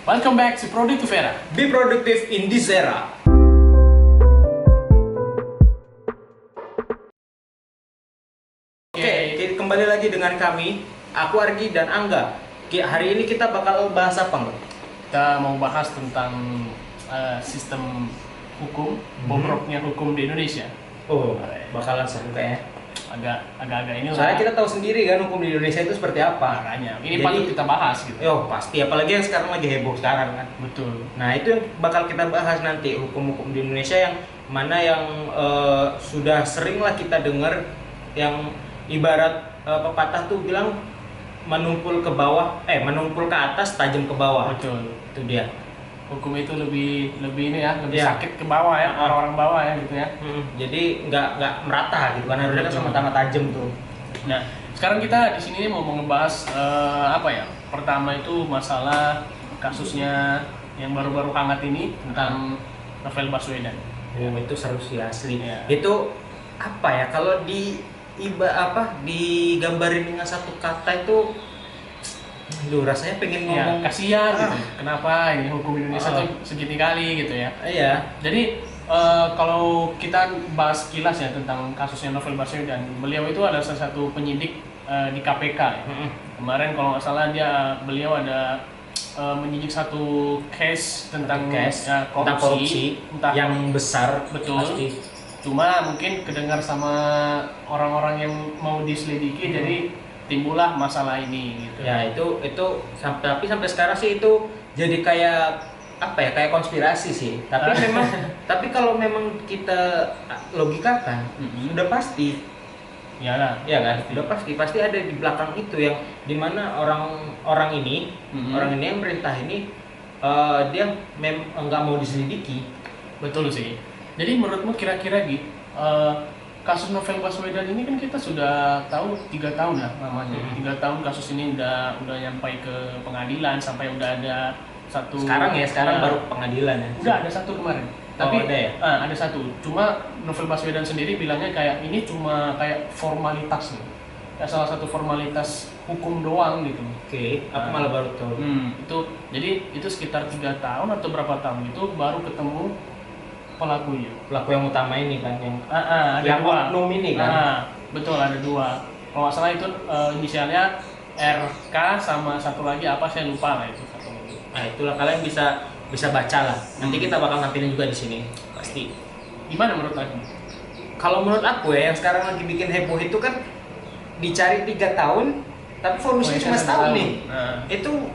Welcome back to Productive Era. Be productive in this era. Oke, kembali lagi dengan kami, aku Argi dan Angga. Hari ini kita bakal bahas apa, Mbak? Kita mau bahas tentang sistem hukum, bobroknya hukum di Indonesia. Oh, bakalan seru kayaknya. Agak-agak ini Soalnya lah. kita tahu sendiri kan hukum di Indonesia itu seperti apa. Makanya, ini Jadi, patut kita bahas gitu. Pasti, apalagi yang sekarang lagi heboh sekarang kan. Betul. Nah, itu yang bakal kita bahas nanti, hukum-hukum di Indonesia yang mana yang sudah sering lah kita dengar, yang ibarat pepatah tuh bilang menumpul ke bawah, menumpul ke atas, tajam ke bawah. Betul. Itu dia. Hukum itu lebih ini ya, lebih Ya. sakit ke bawah ya, orang-orang bawah ya gitu ya. Jadi nggak merata gitu kan, harusnya kan Betul. sama-sama tajam tuh. Nah, sekarang kita di sini mau ngebahas apa ya? Pertama itu masalah kasusnya yang baru-baru hangat ini tentang Novel Baswedan. Itu seru sih asli. Ya. Itu apa ya, kalau digambarin dengan satu kata itu, rasanya pengen Ya, ngomong kasihan gitu. Kenapa ini hukum Indonesia tuh segini kali gitu ya. Iya. Jadi kalau kita bahas kilas ya tentang kasusnya Novel Baswedan, beliau itu adalah salah satu penyidik di KPK ya. Kemarin kalau nggak salah beliau ada menyidik satu case tentang korupsi, entah yang besar. betul. Pasti. Cuma mungkin kedengar sama orang-orang yang mau diselidiki, jadi timbullah masalah ini gitu. Ya itu tapi sampai sekarang sih itu jadi kayak apa ya, kayak konspirasi sih. Tapi tapi kalau memang kita logikakan, sudah pasti. Iyalah. Ya kan, udah pasti ada di belakang itu, yang dimana orang ini yang merintah ini dia nggak mau diselidiki. Betul sih. Jadi menurutmu kira-kira gitu, kasus Novel Baswedan ini kan kita sudah tahu 3 tahun ya namanya. 3 tahun kasus ini udah nyampai ke pengadilan, sampai udah ada satu. Sekarang baru pengadilan ya. Udah ada satu kemarin. Tapi ada ya? Ada satu. Cuma Novel Baswedan sendiri bilangnya kayak ini cuma kayak formalitas nih. Ya, salah satu formalitas hukum doang gitu. Oke, aku malah baru tahu. Jadi itu sekitar 3 tahun atau berapa tahun itu baru ketemu pelakunya. Pelaku yang utama ini kan, Ada yang dua. oknum ini kan. Betul, ada 2. Kalau nggak salah itu inisialnya RK sama satu lagi apa saya lupa lah itu satu lagi. Nah, itulah kalian bisa baca lah. Nanti kita bakal nampilin juga di sini pasti. Gimana menurut aku? Kalau menurut aku ya, yang sekarang lagi bikin heboh itu kan dicari 3 tahun tapi fonisnya cuma setahun nih. Itu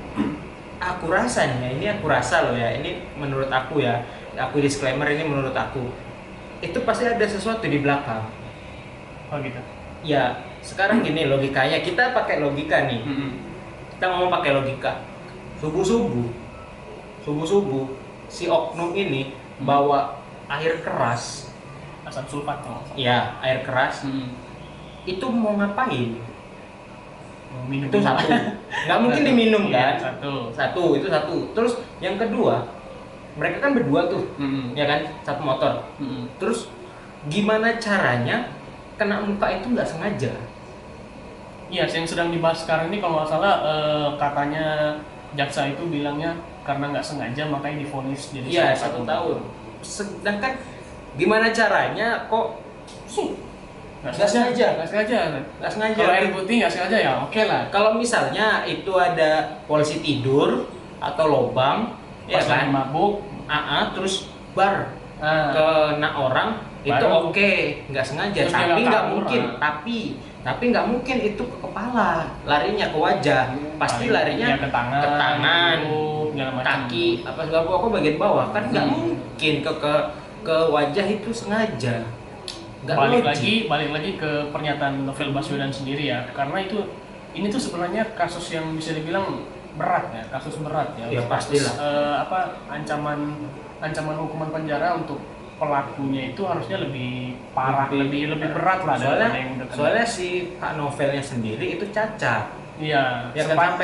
aku rasa loh ya, ini menurut aku ya, aku disclaimer, ini menurut aku, itu pasti ada sesuatu di belakang. Oh gitu. Ya sekarang gini logikanya, kita pakai logika nih. Kita ngomong pakai logika. Subuh-subuh si oknum ini bawa air keras. Asam sulfat kalau nggak salah. Ya, air keras. Itu mau ngapain? Mau minum Itu satu. Nggak mungkin diminum Iya, kan? Satu. Itu satu. Terus yang kedua, mereka kan berdua tuh, ya kan, satu motor. Terus gimana caranya kena muka itu nggak sengaja? Iya, yang sedang dibahas sekarang ini kalau nggak salah katanya jaksa itu bilangnya karena nggak sengaja makanya divonis jadi Iya, 1 tahun. Sedangkan gimana caranya kok nggak sengaja? Nggak sengaja. Kalau air putih nggak sengaja ya oke lah. Kalau misalnya itu ada polisi tidur atau lobang, ya Pas lagi kan, mabuk, terus bar kena orang, itu Baru. oke, nggak sengaja. Terus dia Tapi nggak nggak kabur, mungkin, tapi nggak mungkin itu ke kepala, larinya ke wajah, pasti larinya ke tangan, segala macam. kaki, apa segala pokok bagian bawah, kan nggak mungkin ke wajah itu sengaja. Nggak logik. Balik lagi ke pernyataan Novel Baswedan sendiri ya, karena ini tuh sebenarnya kasus yang bisa dibilang berat ya, kasus berat ya. Ya pastilah. Ancaman hukuman penjara untuk pelakunya itu harusnya lebih parah, lebih berat lah daripada yang udah kena. Soalnya si Pak Novelnya sendiri itu cacat. Iya, Ya kan,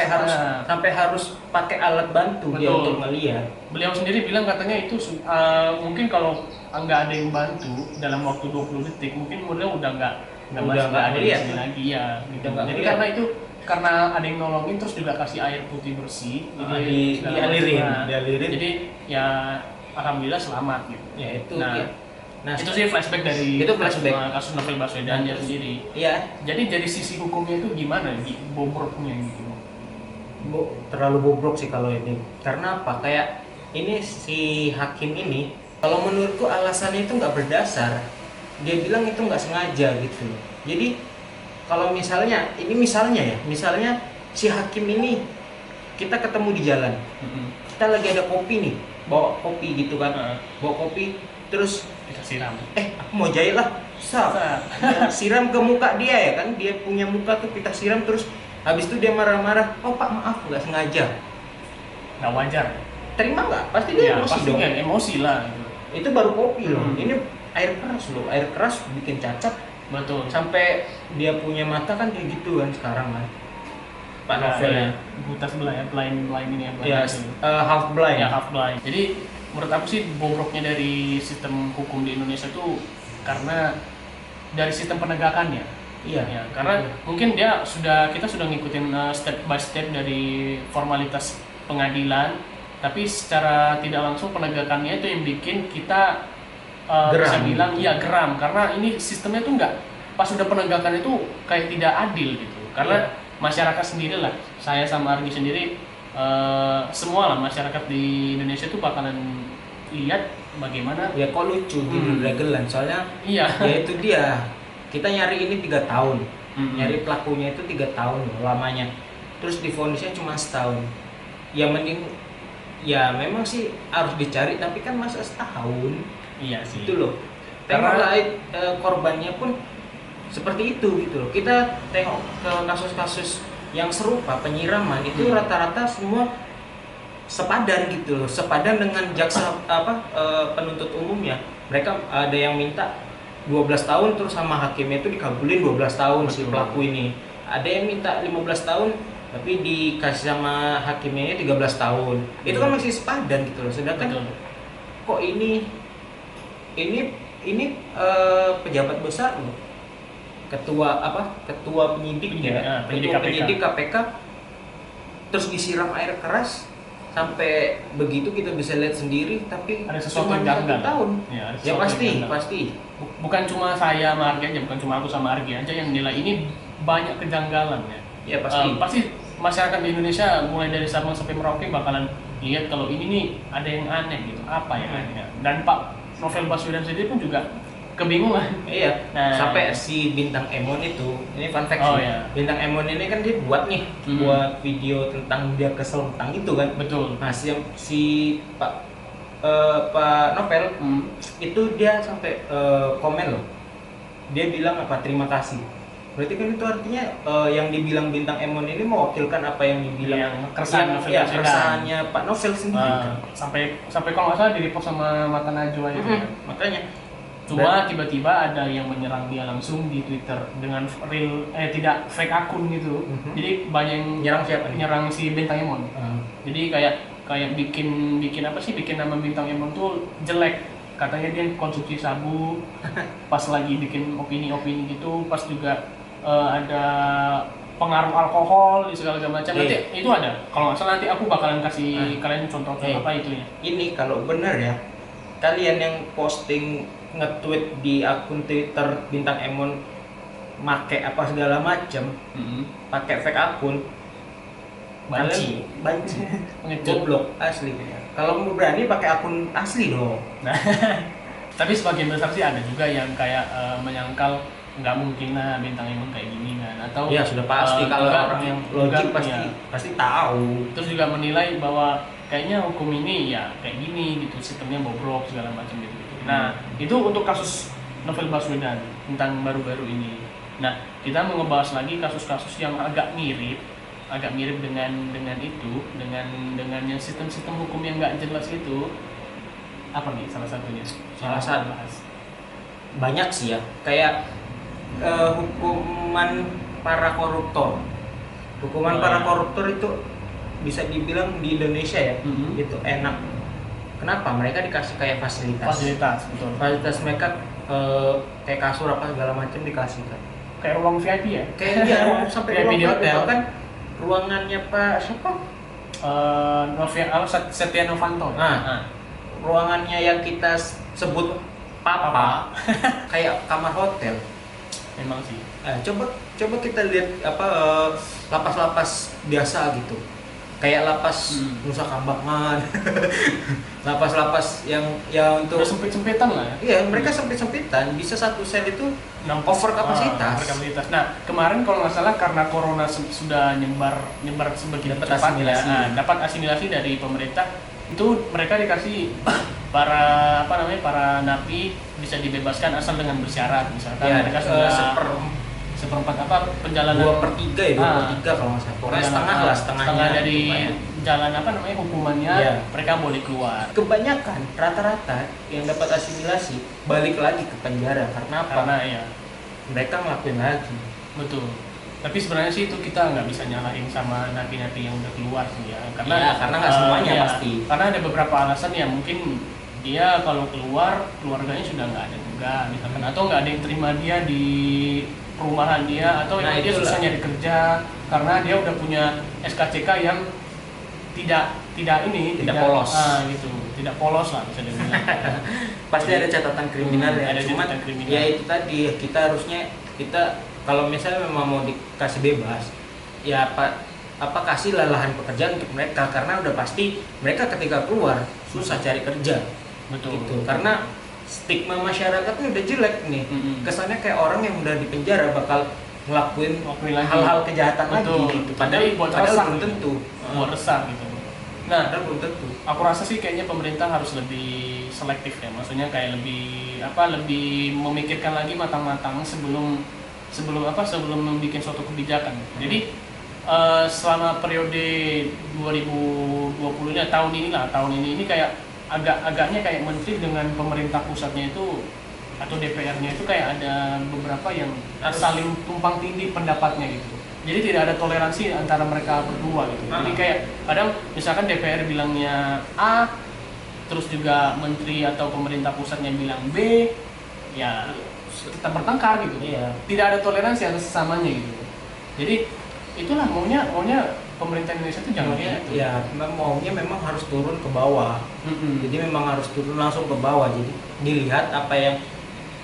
sampai harus pakai alat bantu dia Betul. untuk melihat. Beliau sendiri bilang katanya itu mungkin kalau nggak ada yang bantu dalam waktu 20 detik mungkin beliau udah nggak ada di ngeliat. sini lagi ya gitu. Udah nggak Jadi ngeliat. karena itu karena ada yang nolongin terus juga kasih air putih bersih, dialirin. Jadi ya alhamdulillah selamat gitu. Ya itu. Nah itu sih flashback dari kasus Novel Baswedan dia sendiri. Iya. Jadi dari sisi hukumnya itu gimana bobroknya gitu? Terlalu bobrok sih kalau ini. Karena apa? Kayak ini si hakim ini, kalau menurutku alasannya itu nggak berdasar. Dia bilang itu nggak sengaja gitu. Jadi kalau misalnya si hakim ini kita ketemu di jalan, kita lagi ada kopi nih, bawa kopi gitu kan, bawa kopi terus kita siram. Aku mau jahit lah, siram ke muka dia ya kan, dia punya muka tuh kita siram terus habis itu dia marah-marah, oh pak maaf nggak sengaja. Nggak wajar. Terima nggak? Pasti dia emosi pasti dong. Kan, emosi lah. Gitu. Itu baru kopi loh. Ini air keras loh. Air keras bikin cacat. Betul. Sampai dia punya mata kan kayak gitu kan sekarang kan. Pak Novel ya. Buta sebelah ya, blind ini ya. Ya, half blind. Ya half blind. Jadi menurut aku sih bobroknya dari sistem hukum di Indonesia tuh karena dari sistem penegakannya. Iya. Ya, karena mungkin kita sudah ngikutin step by step dari formalitas pengadilan, tapi secara tidak langsung penegakannya itu yang bikin kita bisa bilang geram karena ini sistemnya tuh nggak pas sudah penegakan itu kayak tidak adil gitu karena masyarakat sendiri lah, saya sama Argi sendiri semua lah masyarakat di Indonesia tuh bakalan lihat bagaimana ya kok lucu di dagelan soalnya ya itu dia kita nyari ini 3 tahun nyari pelakunya itu 3 tahun loh, lamanya terus divonisnya cuma setahun ya mending ya memang sih harus dicari tapi kan masa setahun. Iya sih itu loh karena korbannya pun seperti itu gitu loh. Kita tengok ke kasus-kasus yang serupa penyiraman itu rata-rata semua sepadan gitu loh, sepadan dengan jaksa penuntut umumnya. Mereka ada yang minta 12 tahun terus sama hakimnya itu dikabulin 12 tahun. Betul. Si pelaku ini ada yang minta 15 tahun tapi dikasih sama hakimnya 13 tahun. Itu kan masih sepadan gitu loh. Sedangkan kok ini pejabat besar loh, ketua penyidik KPK terus disiram air keras sampai begitu kita bisa lihat sendiri tapi ada sesuatu cuma yang 1 tahun ya pasti bukan cuma saya sama Argi aja, bukan cuma aku sama Argi aja yang nilai ini banyak kejanggalan ya pasti masyarakat di Indonesia mulai dari Sabang sampai Merauke bakalan lihat kalau ini nih ada yang aneh gitu, apa ya aneh. Dan Pak Novel Baswedan sendiri pun juga kebingungan. Iya. Nah, sampai si Bintang Emon itu, ini fun fact sih. Iya. Bintang Emon ini kan dia buat video tentang dia kesel tentang itu kan. Betul. Nah, si Pak Novel itu dia sampai komen loh. Dia bilang apa? Terima kasih. Berarti kan itu artinya yang dibilang Bintang Emon ini mewakilkan apa yang dibilang keresahannya Pak Novel sendiri kan. Sampai kalau nggak salah di repost sama Mata Najwa itu kan. Makanya cuma tiba-tiba ada yang menyerang dia langsung di Twitter dengan tidak fake akun gitu. Jadi banyak yang nyerang siapa? Nyerang si Bintang Emon. Jadi kayak bikin nama Bintang Emon tuh jelek. Katanya dia konsumsi sabu pas lagi bikin opini-opini gitu, pas juga ada pengaruh alkohol di segala macam. Nanti itu ada. Kalau nggak salah nanti aku bakalan kasih kalian contoh apa itunya. Ini kalau benar ya, kalian yang posting nge-tweet di akun Twitter Bintang Emon make apa segala macam, pakai fake akun, banci, goblok asli. Kalau mau berani pakai akun asli dong. Tapi sebagian besar sih ada juga yang kayak menyangkal nggak mungkin lah Bintang Emon kayak gini kan, atau ya sudah pasti kalau orang yang logik pasti tahu. Terus juga menilai bahwa kayaknya hukum ini ya kayak gini gitu, sistemnya bobrok segala macam gitu. Nah itu untuk kasus Novel Baswedan tentang baru-baru ini. Nah kita mau ngebahas lagi kasus-kasus yang agak mirip dengan yang sistem-sistem hukum yang nggak jelas itu. Apa nih salah satunya? Banyak sih ya, kayak hukuman para koruptor. Para koruptor itu bisa dibilang di Indonesia ya, itu enak. Kenapa? Mereka dikasih kayak fasilitas, betul. Fasilitas mereka kayak kasur apa segala macam dikasih kan. kayak ruang VIP ya. Kayak dia ruang sampai VIP ruang di hotel. kan ruangannya Pak siapa? Setia Novanto. Nah, ruangannya yang kita sebut papa kayak kamar hotel. Memang sih. Coba kita lihat lapas-lapas biasa gitu. Kayak lapas Nusa Kambangan. Lapas-lapas yang untuk Udah sempit-sempitan lah ya. iya, mereka sempit-sempitan, bisa satu sel itu over kapasitas. Kapasitas. Nah, kemarin kalau nggak salah karena corona sudah nyebar sebegitu Dapat cepat ya, asimilasi. dapat asimilasi dari pemerintah, itu mereka dikasih para napi bisa dibebaskan asal dengan bersyarat, misalkan Ya, mereka sudah seperempat perjalanan 2/3 ya, 2/3 kalau nggak salah. Pokoknya setengah setengah dari lumayan. jalan hukumannya, Iya. mereka boleh keluar. Kebanyakan rata-rata yang dapat asimilasi balik lagi ke penjara karena apa? Karena ya Mereka ngelakuin lagi. betul. Tapi sebenarnya sih itu kita nggak bisa nyalahin sama napi-napi yang udah keluar sih ya, Karena nggak semuanya iya, pasti. Karena ada beberapa alasan ya, mungkin dia kalau keluar keluarganya sudah nggak ada juga, misalkan, atau nggak ada yang terima dia di perumahan dia, atau Nah, emang dia itulah. susah nyari kerja karena dia udah punya SKCK yang tidak polos. gitu, tidak polos lah bisa dibilang. Pasti ada catatan kriminal ya. ada Cuman catatan kriminal. ya itu tadi kita harusnya kalau misalnya memang mau dikasih bebas, ya kasihlah lahan pekerjaan untuk mereka karena udah pasti mereka ketika keluar susah cari kerja. Betul. Gitu. Karena stigma masyarakatnya udah jelek nih. Kesannya kayak orang yang udah di penjara bakal ngelakuin lagi. hal-hal kejahatan Betul. lagi gitu. Padahal buat Padahal resah belum gitu. tentu. Buat resah gitu. Nah, Padahal belum tentu. aku rasa sih kayaknya pemerintah harus lebih selektif ya, maksudnya kayak lebih memikirkan lagi matang-matang sebelum membuat suatu kebijakan. Jadi selama periode 2020 ini, tahun ini kayak agaknya kayak menteri dengan pemerintah pusatnya itu atau DPR-nya itu kayak ada beberapa yang saling tumpang tindih pendapatnya gitu. Jadi tidak ada toleransi antara mereka berdua gitu. Jadi kayak kadang misalkan DPR bilangnya A, terus juga menteri atau pemerintah pusatnya bilang B, ya tetap bertengkar gitu. Iya. Tidak ada toleransi antar sesamanya gitu. Jadi itulah maunya pemerintah Indonesia itu jangan gitu. Ya, maunya memang harus turun ke bawah. Jadi memang harus turun langsung ke bawah. Jadi dilihat apa yang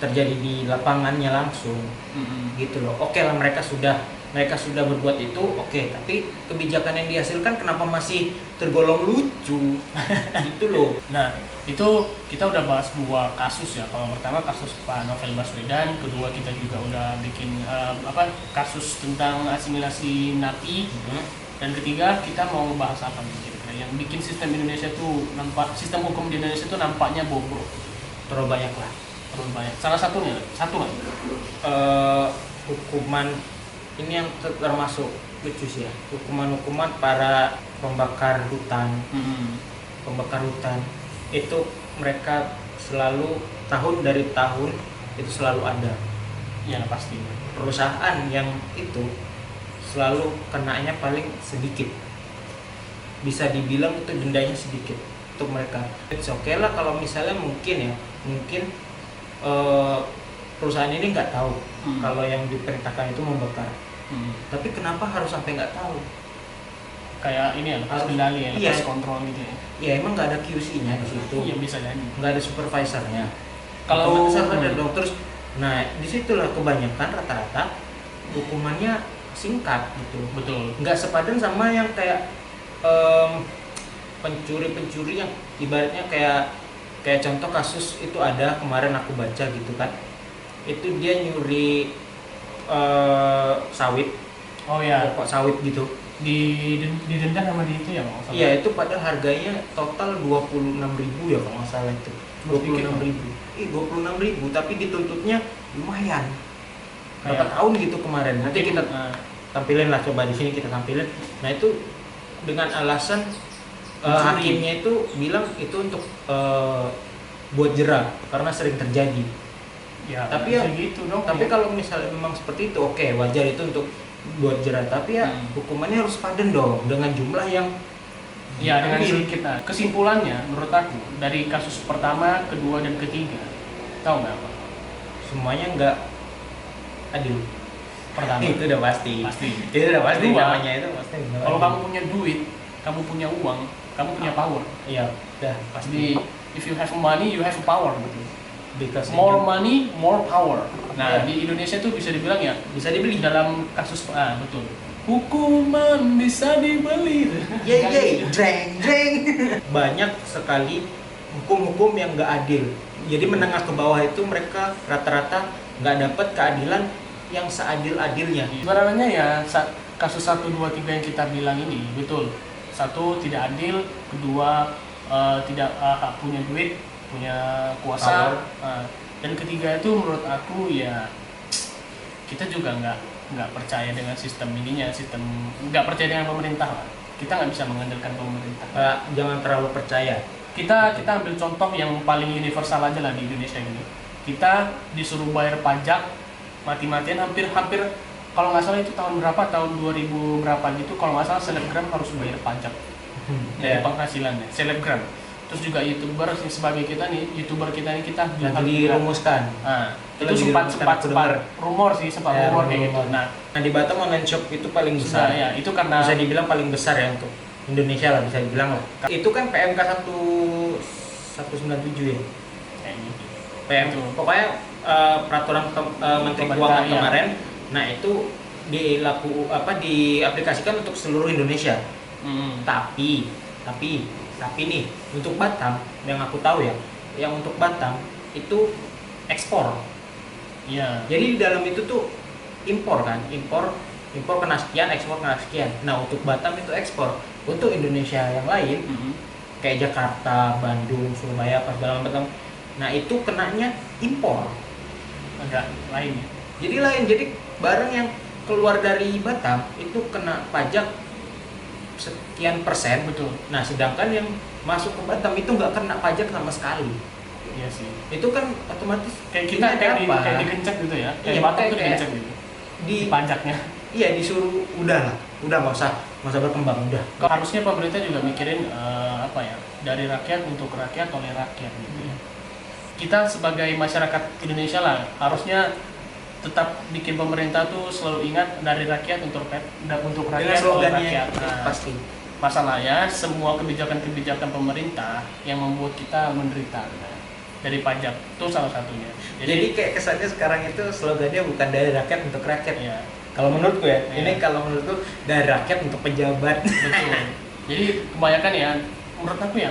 terjadi di lapangannya langsung. Gitu loh. Oke lah mereka sudah berbuat itu, oke, tapi kebijakan yang dihasilkan kenapa masih tergolong lucu? Gitu loh. Nah, itu kita udah bahas 2 kasus ya. Kalau pertama kasus Pak Novel Baswedan, kedua kita juga udah bikin kasus tentang asimilasi napi. Dan ketiga kita mau ngebahas apa nih kira-kira yang bikin sistem hukum di Indonesia itu nampaknya bobrok. Terlalu banyak lah. Terlalu banyak. Salah satunya satu lah. Hukuman ini yang termasuk lucu sih ya. Hukuman para pembakar hutan. Pembakar hutan itu mereka selalu tahun dari tahun itu selalu ada. Ya pasti. Perusahaan yang itu selalu kenanya paling sedikit, bisa dibilang itu dendanya sedikit untuk mereka. Oke lah kalau misalnya mungkin perusahaan ini nggak tahu kalau yang diperintahkan itu membakar. Tapi kenapa harus sampai nggak tahu? Kayak ini ya, lepas kendali ya, lepas kontrol gitu ya. Ya emang nggak ada QC-nya di situ. Iya bisa jadi. Nggak ada supervisornya. Kalau ada dokter, nah disitulah kebanyakan rata-rata hukumannya singkat gitu. Betul. Nggak sepadan sama yang kayak pencuri yang ibaratnya kayak contoh kasus itu ada kemarin aku baca gitu kan. Itu dia nyuri sawit. Oh ya. Pokok sawit gitu. Didenda sama di itu ya Bang? Iya, itu padahal harganya total 26.000 ya kalau nggak salah itu. 26.000. 26.000 tapi dituntutnya lumayan. Berapa tahun gitu kemarin. Nanti kita tampilin lah, coba di sini kita tampilin. Nah, itu dengan alasan hakimnya itu bilang itu untuk buat jera karena sering terjadi. Ya, tapi gitu dong. Tapi kalau misalnya memang seperti itu, oke, wajar itu untuk buat jera, tapi ya hukumannya harus padan dong dengan jumlah yang dengan sedikit. Nah, kesimpulannya menurut aku dari kasus pertama, kedua dan ketiga, tahu nggak apa? Semuanya nggak adil. pertama. Itu udah pasti. Pasti. Itu udah pasti Kedua, namanya itu pasti. Kalau kamu punya duit, kamu punya uang, kamu punya power. Iya, udah Pasti. If you have money, you have power gitu. because More money, more power. Nah, Iya. di Indonesia tuh bisa dibilang ya, bisa dibeli. dalam kasus betul. Hukuman bisa dibeli. Yeay, jreng jreng. Banyak sekali hukum-hukum yang nggak adil. Jadi menengah ke bawah itu mereka rata-rata nggak dapat keadilan yang seadil-adilnya. Sebenarnya ya kasus 1, 2, 3 yang kita bilang ini betul. Satu, tidak adil. Kedua, tidak punya duit, punya kuasa. Dan ketiga itu menurut aku ya kita juga nggak percaya dengan sistem ininya, nggak percaya dengan pemerintah lah. Kita nggak bisa mengandalkan pemerintah. Jangan terlalu percaya. Kita ambil contoh yang paling universal aja lah di Indonesia ini. Kita disuruh bayar pajak mati-matian hampir kalau nggak salah itu tahun berapa, tahun 2000 berapa gitu, kalau nggak salah selebgram harus bayar pajak dari penghasilannya, selebgram. Terus juga youtuber sebagai kita nih, youtuber kita ini kita Lagi dirumuskan. Itu sempat rumor sih, rumor kayak gitu. Nah, di Batam online shop itu paling besar. Ya, itu karena bisa dibilang paling besar ya untuk Indonesia lah, bisa dibilang lah. Itu kan PMK 197 ya. kayak gitu. Pokoknya peraturan Menteri Keuangan kemarin. Nah, itu diaplikasikan untuk seluruh Indonesia. Tapi nih untuk Batam yang aku tahu ya, yang untuk Batam itu ekspor. Iya. Jadi di dalam itu tuh impor kena sekian, ekspor kena sekian. Nah, untuk Batam itu ekspor. Untuk Indonesia yang lain kayak Jakarta, Bandung, Surabaya, pas dalam Batam. Nah, itu kenanya impor. Agak lain ya. Jadi barang yang keluar dari Batam itu kena pajak sekian persen. Betul. Nah, sedangkan yang masuk ke Batam itu nggak kena pajak sama sekali. Iya sih. Itu kan otomatis Kayak kita kayak dikencet gitu ya. Iya, Batam tuh kayak dikencet gitu. Di Pajaknya. Iya, disuruh udah nggak usah berkembang udah. Harusnya pemerintah juga mikirin dari rakyat untuk rakyat oleh rakyat gitu ya. Kita sebagai masyarakat Indonesia lah harusnya tetap bikin pemerintah tuh selalu ingat dari rakyat untuk rakyat Dengan oleh slogannya rakyat. pasti. Masalahnya semua kebijakan-kebijakan pemerintah yang membuat kita menderita dari pajak itu salah satunya. Jadi kayak kesannya sekarang itu slogannya bukan dari rakyat untuk rakyat. Ya, Kalau menurutku ya, Iya. ini kalau menurutku dari rakyat untuk pejabat. betul. Jadi kebanyakan ya, menurut aku ya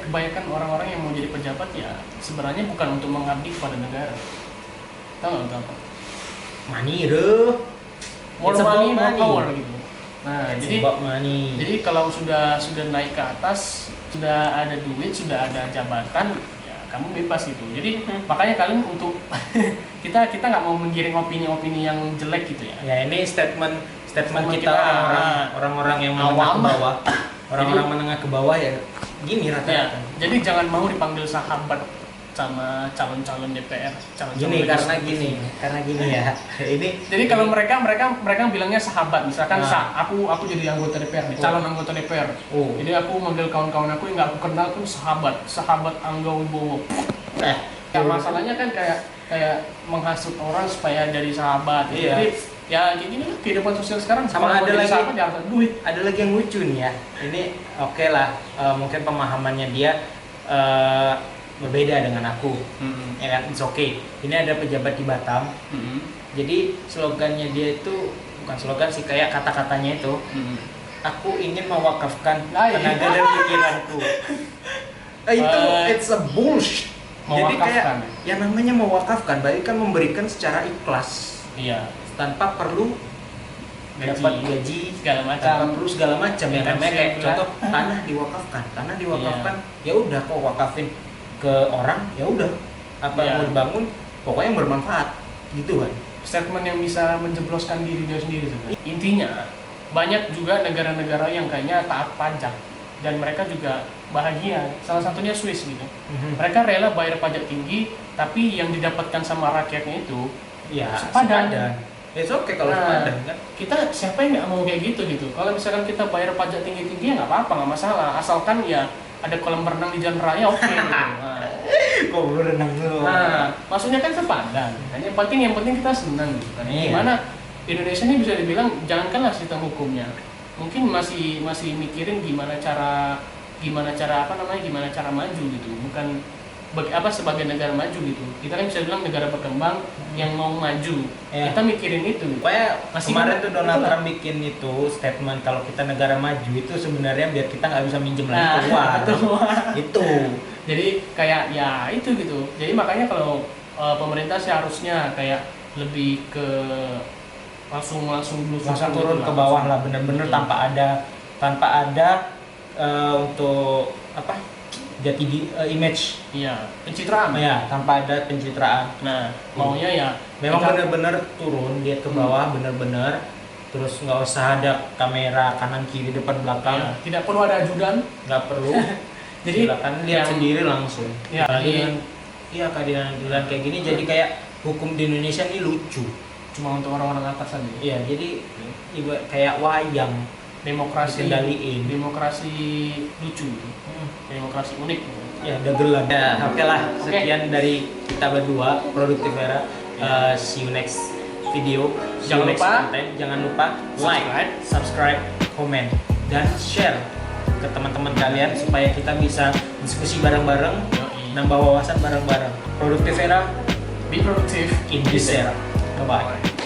kebanyakan orang-orang yang mau jadi pejabat ya sebenarnya bukan untuk mengabdi kepada negara. Tahu nggak untuk apa? Money, bro. More It's about money, more money. power gitu. Nah, It's jadi about money. kalau sudah naik ke atas, sudah ada duit, sudah ada jabatan, ya kamu bebas gitu. Jadi makanya kalian untuk kita nggak mau menggiring opini-opini yang jelek gitu ya. Ya, ini statement Statement kita kita, orang-orang yang menengah ke bawah. Orang-orang menengah ke bawah ya gini Ya, rata-rata. jadi jangan mau dipanggil sahabat sama calon-calon DPR, Gini karena gini ya. Ini Jadi kalau mereka bilangnya sahabat, misalkan Nah. aku jadi anggota DPR nih, calon anggota DPR. Oh. Jadi aku manggil kawan-kawan aku yang nggak aku kenal pun sahabat Angga Wibowo. Ya, masalahnya kan kayak menghasut orang supaya dari sahabat. Iya. Jadi ya kayak gini lah kehidupan sosial sekarang. Sama Kalau mau ada jadi lagi- sahabat ya harus ada duit. ada lagi yang lucu nih ya. Ini oke lah, mungkin pemahamannya dia berbeda dengan aku. Ya kan, it's okay. Ini ada pejabat di Batam. Jadi slogannya dia itu bukan slogan sih, kayak kata-katanya itu, aku ingin mewakafkan tenaga dan pikiranku. Itu it's a bullshit. Jadi kayak Mewakafkan. yang namanya mewakafkan berarti kan memberikan secara ikhlas Iya. tanpa perlu dapat gaji segala macam. tanpa perlu segala macam. Yang namanya kayak Intensi, contoh tanah diwakafkan ya udah kok wakafin ke orang, ya udah apa yang Iya. mau dibangun pokoknya yang bermanfaat gitu kan. Statement yang bisa menjebloskan diri dia sendiri sebenarnya. Intinya banyak juga negara-negara yang kayaknya taat pajak dan mereka juga bahagia. Salah satunya Swiss gitu. Mereka rela bayar pajak tinggi tapi yang didapatkan sama rakyatnya itu Ya sepadan. It's okay kalau Nah, sepadan kan. Kita siapa yang nggak mau kayak gitu gitu. Kalau misalkan kita bayar pajak tinggi-tinggi ya nggak apa-apa, nggak masalah. Asalkan ya ada kolam renang di jalan raya oke. Gitu. Kok berenang dulu. Nah, maksudnya kan sepadan. Kan yang penting kita senang gitu kan. Iya. Gimana Indonesia ini bisa dibilang jangankanlah sistem hukumnya, mungkin masih mikirin gimana cara gimana cara maju gitu, bukan sebagai negara maju gitu. Kita kan bisa bilang negara berkembang yang mau maju, kita mikirin itu. Pokoknya kemarin tuh Donald Trump bikin itu statement kalau kita negara maju itu sebenarnya biar kita nggak bisa minjem lagi keluar. Itu. Jadi kayak ya itu gitu. Jadi makanya kalau pemerintah seharusnya kayak lebih ke langsung turun ke bawah lah, bener-bener tanpa ada untuk apa image, pencitraan tanpa ada pencitraan. Nah maunya ya memang bener-bener turun dia ke bawah, bener-bener terus nggak usah ada kamera kanan kiri depan belakang, tidak perlu ada ajudan, nggak perlu. Jadi silakan lihat sendiri langsung. Keadilan kayak gini jadi kayak hukum di Indonesia ini lucu, cuma untuk orang-orang atas aja. Iya, jadi kayak wayang, demokrasi lucu, demokrasi unik. Ya, dagelan. Ya, oke lah. Sekian dari kita berdua, Produktif Era. See you next video. Jangan lupa like, subscribe, komen, dan share ke teman-teman kalian supaya kita bisa diskusi bareng-bareng, nambah wawasan bareng-bareng. Produktif Era, be productive in this era. Bye bye.